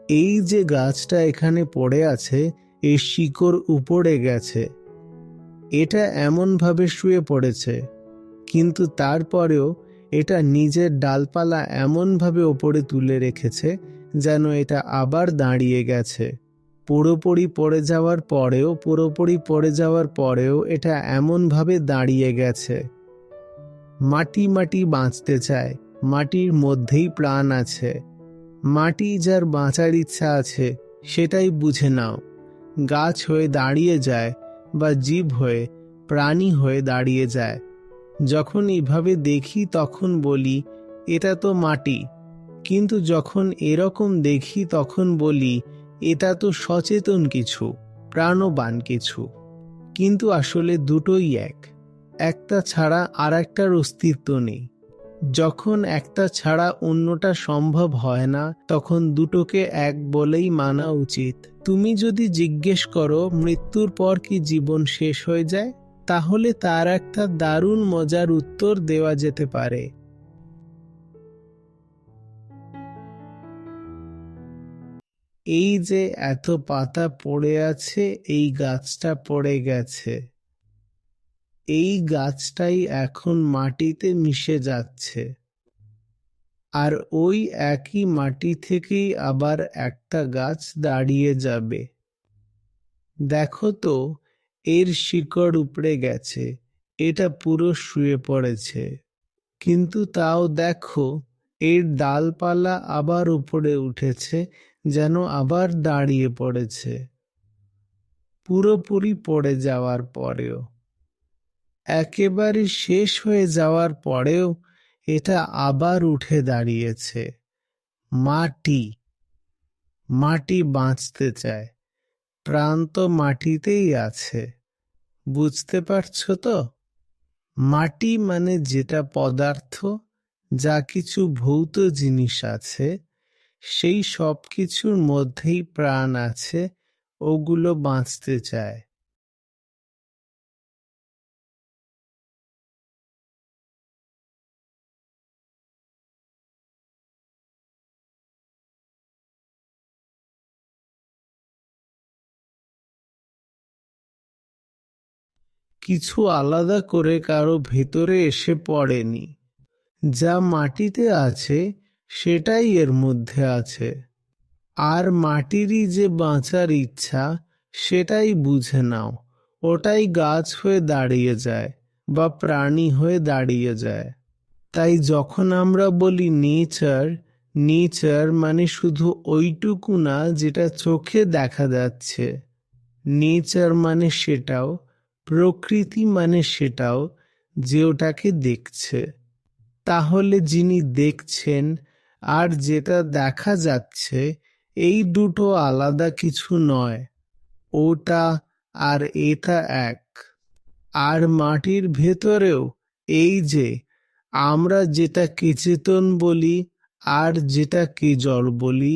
এই যে গাছটা এখানে পড়ে আছে, এর শিকড় উপড়ে গেছে। এটা এমনভাবে শুয়ে পড়েছে, কিন্তু তারপরেও এটা নিজের ডালপালা এমনভাবে ওপরে তুলে রেখেছে যেন এটা আবার দাঁড়িয়ে গেছে। পুরোপুরি পড়ে যাওয়ার পরেও এটা এমনভাবে দাঁড়িয়ে গেছে। মাটি মাটি বাঁচতে চায়, মাটির মধ্যেই প্রাণ আছে। মাটি যার বাঁচার ইচ্ছা আছে সেটাই বুঝে নাও। গাছ হয়ে দাঁড়িয়ে যায় বা জীব হয়ে, প্রাণী হয়ে দাঁড়িয়ে যায়। যখন এইভাবে দেখি তখন বলি এটা তো মাটি, কিন্তু যখন এরকম দেখি তখন বলি এটা তো সচেতন কিছু, প্রাণবান কিছু। কিন্তু আসলে দুটোই এক, একটা ছাড়া আর একটার অস্তিত্ব নেই। যখন একটা ছাড়া অন্যটা সম্ভব হয় না, তখন দুটোকে এক বলেই মানা উচিত। তুমি যদি জিজ্ঞেস করো মৃত্যুর পর কি জীবন শেষ হয়ে যায়, তাহলে তার একটা দারুণ মজার উত্তর দেওয়া যেতে পারে। এই যে এত পাতা পড়ে আছে, এই গাছটা পড়ে গেছে। এই গাছটাই এখন মাটিতে মিশে যাচ্ছে, আর ওই একই মাটি থেকেই আবার একটা গাছ দাঁড়িয়ে যাবে। দেখো তো, এর শিকড় উপড়ে গেছে, এটা পুরো শুয়ে পড়েছে, কিন্তু তাও দেখো এর ডালপালা আবার উপরে উঠেছে, যেন আবার দাঁড়িয়ে পড়েছে। পুরোপুরি পড়ে যাওয়ার পরেও, একেবারে শেষ হয়ে যাওয়ার পরেও এটা আবার উঠে দাঁড়িয়েছে। মাটি, মাটি বাঁচতে চায়, প্রাণ তো মাটিতেই আছে। বুঝতে পারছো তো? মাটি মানে যেটা পদার্থ, যা কিছু ভৌত জিনিস আছে, সেই সব কিছুর মধ্যেই প্রাণ আছে, ওগুলো বাঁচতে চায়। কিছু আলাদা করে কারো ভেতরে এসে পড়েনি। যা মাটিতে আছে সেটাই এর মধ্যে আছে। আর মাটিরই যে বাঁচার ইচ্ছা, সেটাই বুঝে নাও। ওটাই গাছ হয়ে দাঁড়িয়ে যায় বা প্রাণী হয়ে দাঁড়িয়ে যায়। তাই যখন আমরা বলি নেচার, নেচার মানে শুধু ওইটুকু না যেটা চোখে দেখা যাচ্ছে। নেচার মানে সেটাও, প্রকৃতি মানে সেটাও, যে ওটাকে দেখছে। তাহলে যিনি দেখছেন আর যেটা দেখা যাচ্ছে, এই দুটো আলাদা কিছু নয়। ওটা আর এটা এক। আর মাটির ভেতরেও এই যে আমরা যেটাকে চেতন বলি আর যেটাকে জড় বলি,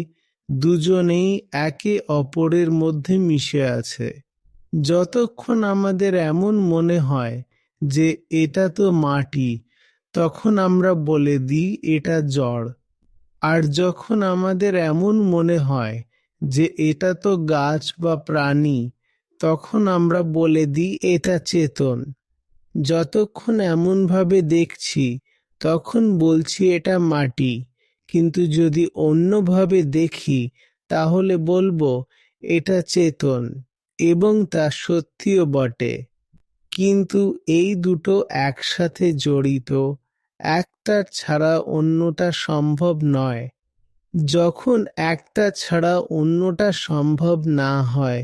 দুজনেই একে অপরের মধ্যে মিশে আছে। যতক্ষণ আমাদের এমন মনে হয় যে এটা তো মাটি, তখন আমরা বলে দিই এটা জড়। আর যখন আমাদের এমন মনে হয় যে এটা তো গাছ বা প্রাণী, তখন আমরা বলে দিই এটা চেতন। যতক্ষণ এমনভাবে দেখছি, তখন বলছি এটা মাটি, কিন্তু যদি অন্যভাবে দেখি তাহলে বলবো এটা চেতন। এবং তা সত্যিও বটে। কিন্তু এই দুটো একসাথে জড়িত, একটার ছাড়া অন্যটা সম্ভব নয়। যখন একটা ছাড়া অন্যটা সম্ভব না হয়,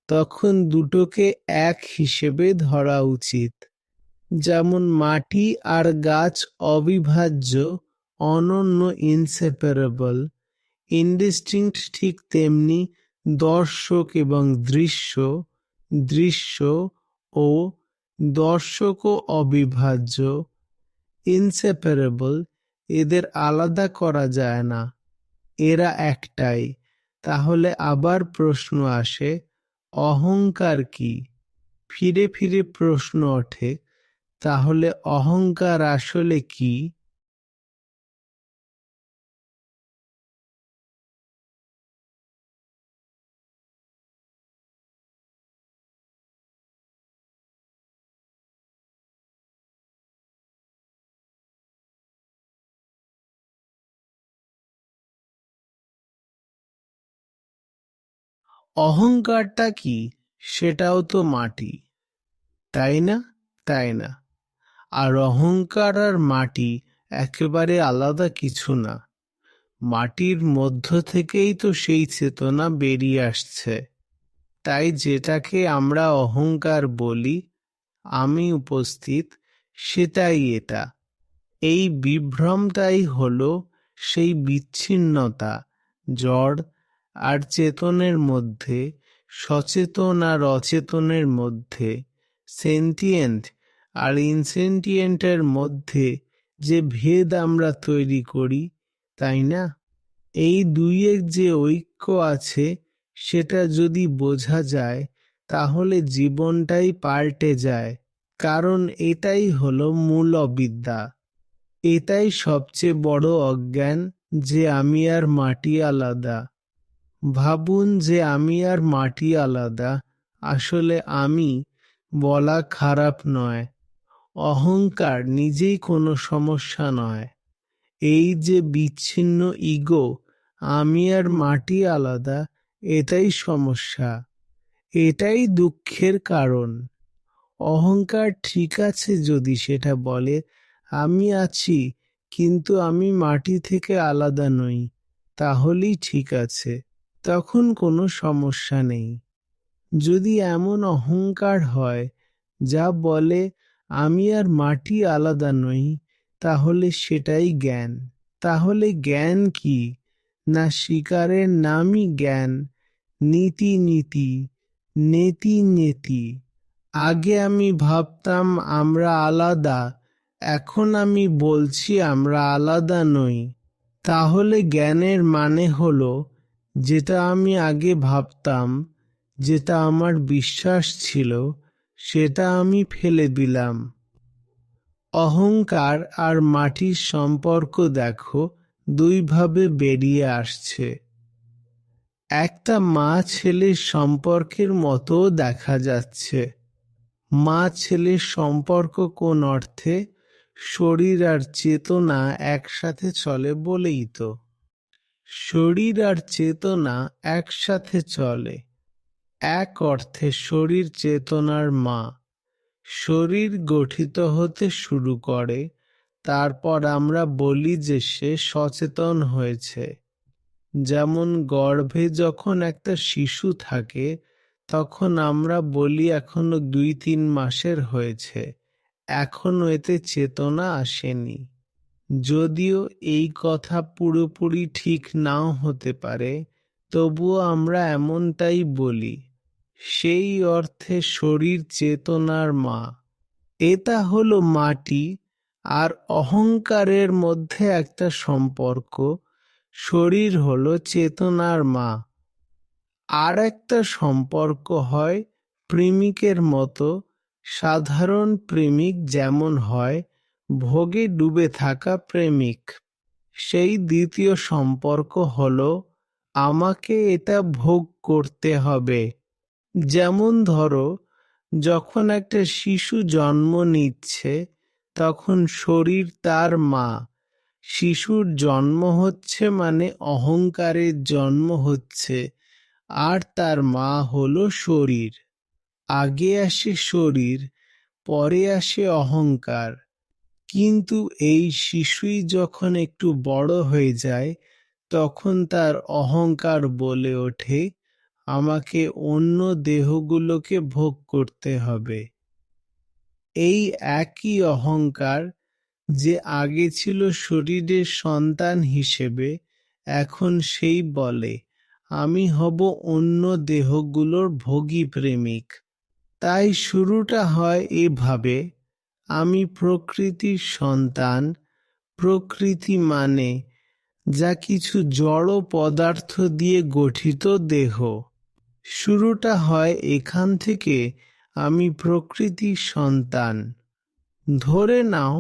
তখন দুটোকে এক হিসেবে ধরা উচিত। যেমন মাটি আর গাছ অবিভাজ্য, অনন্য, ইনসেপারেবল, ইনডিস্টিংক্ট, ঠিক তেমনি দর্শক এবং দৃশ্য, দৃশ্য ও দর্শকও অবিভাজ্য, ইনসেপারেবল। এদের আলাদা করা যায় না, এরা একটাই। তাহলে আবার প্রশ্ন আসে, অহংকার কি? ফিরে ফিরে প্রশ্ন ওঠে, তাহলে অহংকার আসলে কি? অহংকারটা কি? সেটাও তো মাটি, তাই না? তাই না? আর অহংকার আর মাটি একেবারে আলাদা কিছু না। মাটির মধ্য থেকেই তো সেই চেতনা বেরিয়ে আসছে। তাই যেটাকে আমরা অহংকার বলি, আমি উপস্থিত, সেটাই এটা। এই বিভ্রমটাই হলো সেই বিচ্ছিন্নতা, জড় আর চেতনের মধ্যে, সচেতন আর অচেতনের মধ্যে, সেন্টিয়েন্ট আর ইনসেন্টিয়েন্টের মধ্যে যে ভেদ আমরা তৈরি করি, তাই না? এই দুইয়ের যে ঐক্য আছে সেটা যদি বোঝা যায়, তাহলে জীবনটাই পাল্টে যায়। কারণ এটাই হলো মূল অবিদ্যা। এটাই সবচেয়ে বড় অজ্ঞান, যে আমি আর মাটি আলাদা। ভাবুন যে আমি আর মাটি আলাদা। আসলে আমি বলা খারাপ নয়, অহংকার নিজেই কোনো সমস্যা নয়। এই যে বিচ্ছিন্ন ইগো, আমি আর মাটি আলাদা, এটাই সমস্যা, এটাই দুঃখের কারণ। অহংকার ঠিক আছে যদি সেটা বলে, আমি আছি কিন্তু আমি মাটি থেকে আলাদা নই, তাহলেই ঠিক আছে, তখন কোনো সমস্যা নেই। যদি এমন অহংকার হয় যা বলে আমি আর মাটি আলাদা নই, তাহলে সেটাই জ্ঞান। তাহলে জ্ঞান কি? না শিকারের নামই জ্ঞান, নীতি নীতি, নেতি নেতি। আগে আমি ভাবতাম আমরা আলাদা, এখন আমি বলছি আমরা আলাদা নই। তাহলে জ্ঞানের মানে হলো, যেটা আমি আগে ভাবতাম, যেটা আমার বিশ্বাস ছিল, সেটা আমি ফেলে দিলাম। অহংকার আর মাটির সম্পর্ক দেখো দুইভাবে বেরিয়ে আসছে। একটা মা ছেলের সম্পর্কের মতো দেখা যাচ্ছে। মা ছেলের সম্পর্ক কোন অর্থে? শরীর আর চেতনা একসাথে চলে বলেই তো। শরীর আর চেতনা একসাথে চলে, এক অর্থে শরীর চেতনার মা। শরীর গঠিত হতে শুরু করে, তারপর আমরা বলি যে সে সচেতন হয়েছে। যেমন গর্ভে যখন একটা শিশু থাকে, তখন আমরা বলি এখনো 2-3 মাসের হয়েছে, এখনো এতে চেতনা আসেনি। যদিও এই কথা পুরোপুরি ঠিক নাও হতে পারে, তবুও আমরা এমনটাই বলি। সেই অর্থে শরীর চেতনার মা। এটা হলো মাটি আর অহংকারের মধ্যে একটা সম্পর্ক। শরীর হলো চেতনার মা। আর একটা সম্পর্ক হয় প্রেমিকের মতো। সাধারণ প্রেমিক যেমন হয়, ভোগে ডুবে থাকা প্রেমিক। সেই দ্বিতীয় সম্পর্ক হলো আমাকে এটা ভোগ করতে হবে। যেমন ধরো, যখন একটা শিশু জন্ম নিচ্ছে, তখন শরীর তার মা। শিশুর জন্ম হচ্ছে মানে অহংকারের জন্ম হচ্ছে, আর তার মা হলো শরীর। আগে আসে শরীর, পরে আসে অহংকার। কিন্তু এই শিশুই যখন একটু বড় হয়ে যায়, তখন তার অহংকার বলে ওঠে আমাকে অন্য দেহগুলোকে ভোগ করতে হবে। এই একই অহংকার, যে আগে ছিল শরীরের সন্তান হিসেবে, এখন সেই বলে আমি হব অন্য দেহগুলোর ভোগী প্রেমিক। তাই শুরুটা হয় এভাবে, আমি প্রকৃতির সন্তান। প্রকৃতি মানে যা কিছু জড় পদার্থ দিয়ে গঠিত দেহ। শুরুটা হয় এখান থেকে, আমি প্রকৃতির সন্তান। ধরে নাও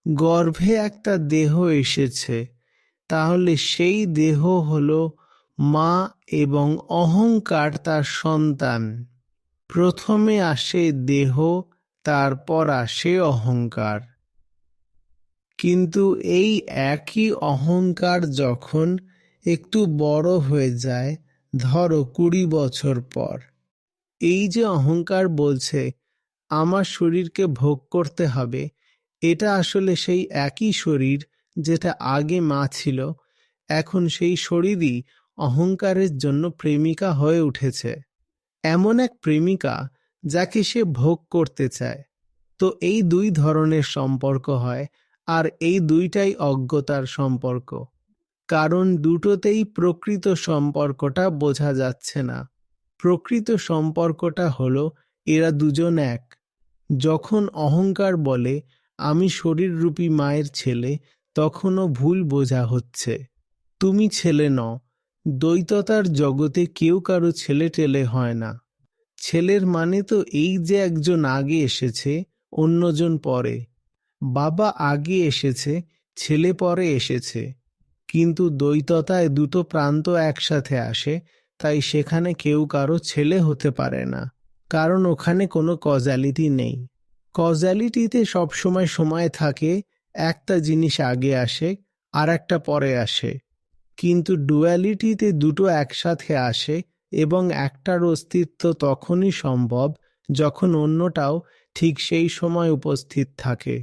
গর্ভে একটা দেহ এসেছে, তাহলে সেই দেহ হলো মা এবং অহংকার তার সন্তান। প্রথমে আসে দেহ, তারপর আসে অহংকার। কিন্তু এই একই অহংকার যখন একটু বড় হয়ে যায়, ধরো 20 বছর পর এই যে অহংকার বলছে আমার শরীরকে ভোগ করতে হবে, এটা আসলে সেই একই শরীর যেটা আগে মা ছিল। এখন সেই শরীরই অহংকারের জন্য প্রেমিকা হয়ে উঠেছে, এমন এক প্রেমিকা যাকে সে ভোগ করতে চায়। তো এই দুই ধরনের সম্পর্ক হয়, আর এই দুইটাই অজ্ঞতার সম্পর্ক, কারণ দুটোতেই প্রকৃত সম্পর্কটা বোঝা যাচ্ছে না। প্রকৃত সম্পর্কটা হলো এরা দুজন এক। যখন অহংকার বলে আমি শরীররূপী মায়ের ছেলে, তখনও ভুল বোঝা হচ্ছে। তুমি ছেলে নও। দ্বৈততার জগতে কেউ কারো ছেলে টেলে হয় না। ছেলের মানে তো এই যে একজন আগে এসেছে, অন্যজন পরে। বাবা আগে এসেছে, ছেলে পরে এসেছে। কিন্তু দ্বৈততায় দুটো প্রান্ত একসাথে আসে, তাই সেখানে কেউ কারো ছেলে হতে পারে না, কারণ ওখানে কোনো কজালিটি নেই। কজালিটিতে সবসময় সময় থাকে, একটা জিনিস আগে আসে আর একটা পরে আসে। কিন্তু ডুয়ালিটিতে দুটো একসাথে আসে, এবং একটার অস্তিত্ব তখনই সম্ভব যখন অন্যটাও ঠিক সেই সময় উপস্থিত থাকে।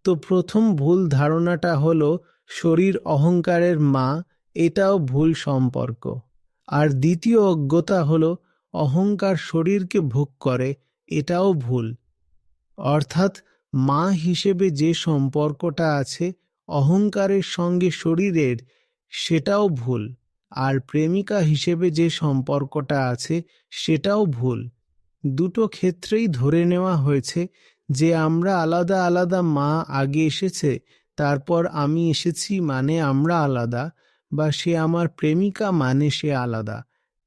তো প্রথম ভুল ধারণাটা হলো শরীর অহংকারের মা, এটাও ভুল সম্পর্ক। আর দ্বিতীয় অজ্ঞতা হলো অহংকার শরীরকে ভোগ করে, এটাও ভুল। অর্থাৎ মা হিসেবে যে সম্পর্কটা আছে অহংকারের সঙ্গে শরীরের, সেটাও ভুল। আর প্রেমিকা হিসেবে যে সম্পর্কটা আছে সেটাও ভুল। দুটো ক্ষেত্রেই ধরে নেওয়া হয়েছে যে আমরা আলাদা আলাদা, মা আগে এসেছে তারপর আমি এসেছি মানে আমরা আলাদা, বা সে আমার প্রেমিকা মানে সে আলাদা,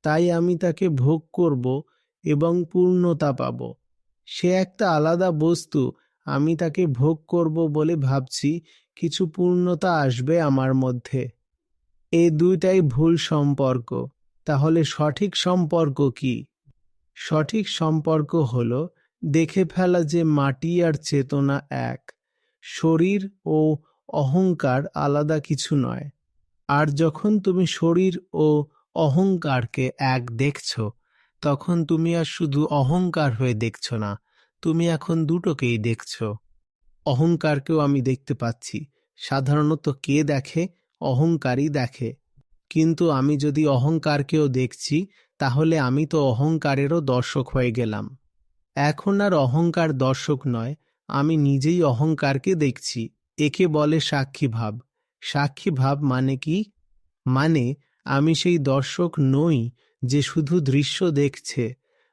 তাই আমি তাকে ভোগ করব এবং পূর্ণতা পাব। সে একটা আলাদা বস্তু, আমি তাকে ভোগ করব বলে ভাবছি কিছু পূর্ণতা আসবে আমার মধ্যে। এই দুইটাই ভুল সম্পর্ক। তাহলে সঠিক সম্পর্ক কি? সঠিক সম্পর্ক হলো দেখে ফেলা যে মাটি আর চেতনা এক, শরীর ও অহংকার আলাদা কিছু নয়। আর যখন তুমি শরীর ও অহংকারকে এক দেখছো, তখন তুমি আর শুধু অহংকার হয়ে দেখছো না, তুমি এখন দুটোকেই দেখছো। অহংকারকেও আমি দেখতে পাচ্ছি। সাধারণত কে দেখে? অহংকারই দেখে। কিন্তু আমি যদি অহংকারকেও দেখছি, তাহলে আমি তো অহংকারেরও দর্শক হয়ে গেলাম। এখন আর অহংকার দর্শক নয়, আমি নিজেই অহংকারকে দেখছি। একে বলে সাক্ষী ভাব। সাক্ষী ভাব মানে কি? মানে আমি সেই দর্শক নই যে শুধু দৃশ্য দেখছে,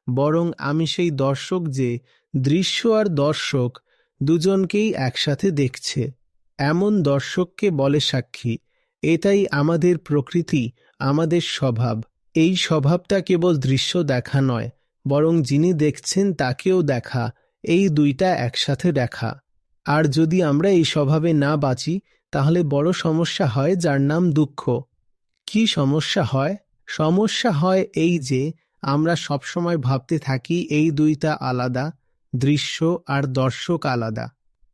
বরং আমি সেই দর্শক যে দৃশ্য আর দর্শক দুজনকেই একসাথে দেখছে। এমন দর্শককে বলে সাক্ষী। এটাই আমাদের প্রকৃতি, আমাদের স্বভাব। এই স্বভাবটা কেবল দৃশ্য দেখা নয়, বরং যিনি দেখছেন তাকেও দেখা, এই দুইটা একসাথে দেখা। আর যদি আমরা এই স্বভাবে না বাঁচি, তাহলে বড় সমস্যা হয়, যার নাম দুঃখ। কি সমস্যা হয়? সমস্যা হয় এই যে আমরা সবসময় ভাবতে থাকি এই দুইটা আলাদা, দৃশ্য আর দর্শক আলাদা।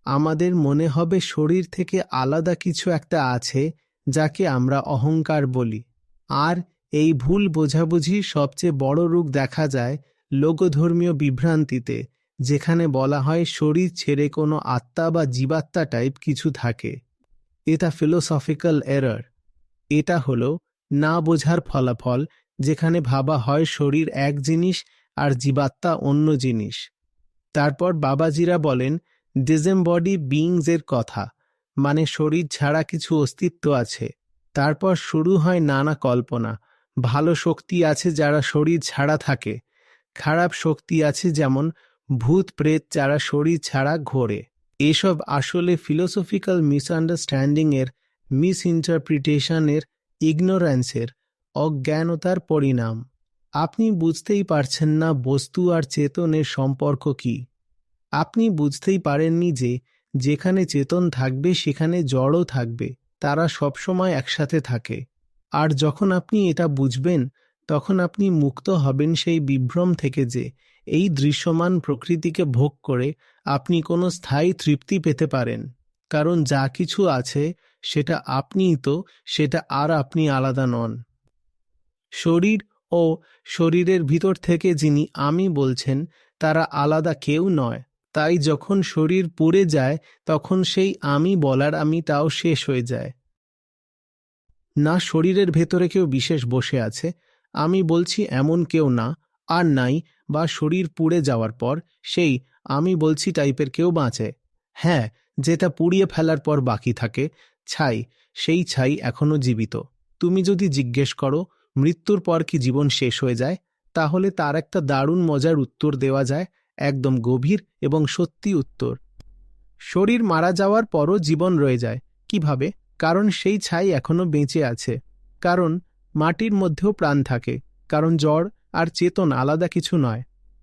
আমাদের মনে হবে শরীর থেকে আলাদা কিছু একটা আছে, যাকে আমরা অহংকার বলি। আর এই ভুল বোঝাবুঝি সবচেয়ে বড় রূপ দেখা যায় লোকধর্মীয় বিভ্রান্তিতে, যেখানে বলা হয় শরীর ছেড়ে কোনো আত্মা বা জীবাত্মা টাইপ কিছু থাকে। এটা ফিলোসফিক্যাল এরর। এটা হলো না বোঝার ফলাফল, যেখানে ভাবা হয় শরীর এক জিনিস আর জীবাত্মা অন্য জিনিস। তারপর বাবাজিরা বলেন ডিসএমবডি বিইংস এর কথা, মানে শরীর ছাড়া কিছু অস্তিত্ব আছে। তারপর শুরু হয় নানা কল্পনা। ভালো শক্তি আছে যারা শরীর ছাড়া থাকে, খারাপ শক্তি আছে যেমন ভূত প্রেত যারা শরীর ছাড়া ঘোরে। এসব আসলে ফিলোসফিক্যাল মিসআন্ডারস্ট্যান্ডিং এর, মিসইন্টারপ্রিটেশনের, ইগনোরেন্সের, অজ্ঞানতার পরিণাম। আপনি বুঝতেই পারছেন না বস্তু আর চেতনের সম্পর্ক কি। আপনি বুঝতেই পারেননি যে যেখানে চেতন থাকবে সেখানে জড়ও থাকবে, তারা সবসময় একসাথে থাকে। আর যখন আপনি এটা বুঝবেন, তখন আপনি মুক্ত হবেন সেই বিভ্রম থেকে যে এই দৃশ্যমান প্রকৃতিকে ভোগ করে আপনি কোনো স্থায়ী তৃপ্তি পেতে পারেন। কারণ যা কিছু আছে সেটা আপনিই তো, সেটা আর আপনি আলাদা নন। শরীর ও শরীরের ভিতর থেকে যিনি আমি বলছেন তারা আলাদা কেউ নয়। তাই যখন শরীর পুড়ে যায় তখন সেই আমি বলার আমিটাও শেষ হয়ে যায়। না শরীরের ভেতরে কেউ বিশেষ বসে আছে, আমি বলছি এমন কেউ না আর নাই, বা শরীর পুড়ে যাওয়ার পর সেই আমি বলছি টাইপের কেউ বাঁচে। হ্যাঁ, যেটা পুড়িয়ে ফেলার পর বাকি থাকে, ছাই, সেই ছাই এখনো জীবিত। তুমি যদি জিজ্ঞেস করো মৃত্যুর পর কি জীবন শেষ হয়ে যায়, তাহলে তার একটা দারুণ মজার উত্তর দেওয়া যায়, একদম গভীর এবং সত্যি উত্তর। শরীর মারা যাওয়ার পরও জীবন রয়ে যায়। কিভাবে? কারণ সেই ছাই এখনো বেঁচে আছে। কারণ মাটির মধ্যেও প্রাণ থাকে। কারণ জড় আর চেতন আলাদা কিছু নয়।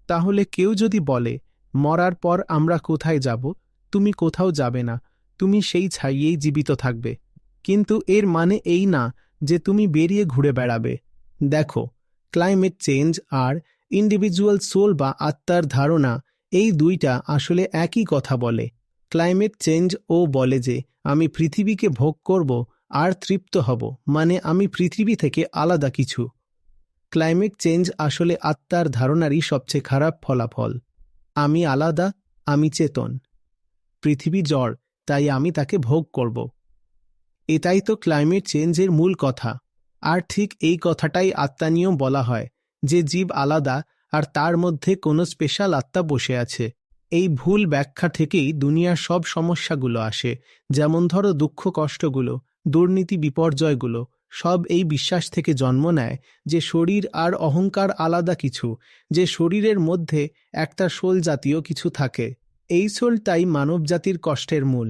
তাহলে কেউ যদি বলে মরার পর আমরা কোথায় যাব, তুমি কোথাও যাবে না, তুমি সেই ছাইয়েই জীবিত থাকবে। কিন্তু এর মানে এই না যে তুমি বেরিয়ে ঘুরে বেড়াবে। দেখো, ক্লাইমেট চেঞ্জ আর ইন্ডিভিজুয়াল সোল বা আত্মার ধারণা, এই দুইটা আসলে একই কথা বলে। ক্লাইমেট চেঞ্জ ও বলে যে আমি পৃথিবীকে ভোগ করব আর তৃপ্ত হব, মানে আমি পৃথিবী থেকে আলাদা কিছু। ক্লাইমেট চেঞ্জ আসলে আত্মার ধারণারই সবচেয়ে খারাপ ফলাফল। আমি আলাদা, আমি চেতন। পৃথিবী জড়, তাই আমি তাকে ভোগ করব। এটাই তো ক্লাইমেট চেঞ্জের মূল কথা। আর ঠিক এই কথাটাই আত্মা নিয়েও বলা হয়, যে জীব আলাদা আর তার মধ্যে কোনো স্পেশাল আত্মা বসে আছে। এই ভুল ব্যাখ্যা থেকেই দুনিয়ার সব সমস্যাগুলো আসে। যেমন ধরো দুঃখ কষ্টগুলো, দুর্নীতি বিপর্যয়গুলো, সব এই বিশ্বাস থেকে জন্ম নেয় যে শরীর আর অহংকার আলাদা কিছু, যে শরীরের মধ্যে একটা সোল জাতীয় কিছু থাকে। এই সোলটাই মানবজাতির কষ্টের মূল।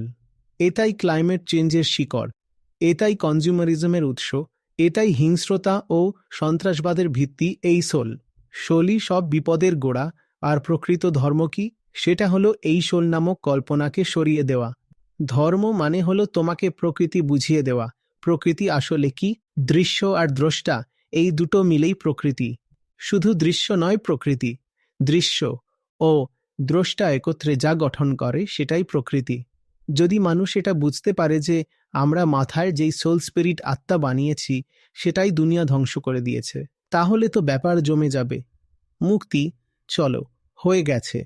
এটাই ক্লাইমেট চেঞ্জের শিকড়। এটাই কনজিউমারিজমের উৎস। এটাই হিংস্রতা ও সন্ত্রাসবাদের ভিত্তি। এই সোলই সব বিপদের গোড়া। আর প্রকৃত ধর্ম কি? সেটা হলো এই সোল নামক কল্পনাকে সরিয়ে দেওয়া। ধর্ম মানে হলো তোমাকে প্রকৃতি বুঝিয়ে দেওয়া। প্রকৃতি আসলে কি? দৃশ্য আর দ্রষ্টা, এই দুটো মিলেই প্রকৃতি। শুধু দৃশ্য নয় প্রকৃতি, দৃশ্য ও দ্রষ্টা একত্রে যা গঠন করে সেটাই প্রকৃতি। যদি মানুষ এটা বুঝতে পারে যে আমরা মাথায় যেই সোল স্পিরিট আত্মা বানিয়েছি সেটাই দুনিয়া ধ্বংস করে দিয়েছে, তাহলে তো ব্যাপার জমে যাবে। মুক্তি, চলো, হয়ে গেছে।